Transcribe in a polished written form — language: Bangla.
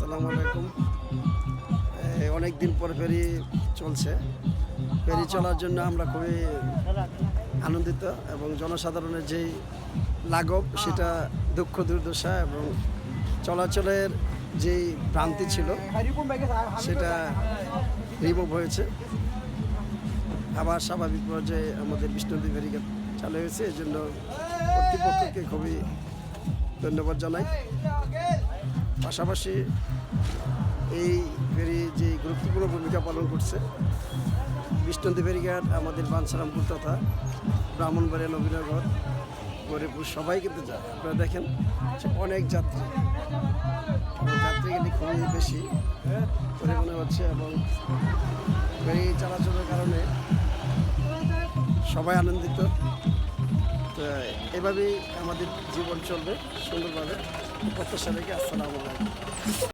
আসসালামু আলাইকুম। অনেক দিন পর ফেরি চলছে। ফেরি চলার জন্য আমরা খুবই আনন্দিত এবং জনসাধারণের যেই লাঘব সেটা দুঃখ দুর্দশা এবং চলাচলের যেই ভ্রান্তি ছিল সেটা রিমুভ হয়েছে। আবার স্বাভাবিক পর্যায়ে আমাদের বিষ্ণুদী ফেরিঘাট চালু হয়েছে, এই জন্য কর্তৃপক্ষকে খুবই ধন্যবাদ জানাই। পাশাপাশি এই ফেরি যে গুরুত্বপূর্ণ ভূমিকা পালন করছে, বিষ্ণুদী ফেরিঘাট আমাদের বাঞ্ছারামপুর তথা ব্রাহ্মণবাড়িয়া, নবীনগর, গরিবপুর সবাই কিন্তু যায়। আপনারা দেখেন অনেক যাত্রী কিন্তু খুবই বেশি করে মনে হচ্ছে এবং ফেরি চলাচলের কারণে সবাই আনন্দিত। তো এভাবেই আমাদের জীবন চলবে সুন্দরভাবে। প্রত্যাশা রেখে আসসালামু আলাইকুম।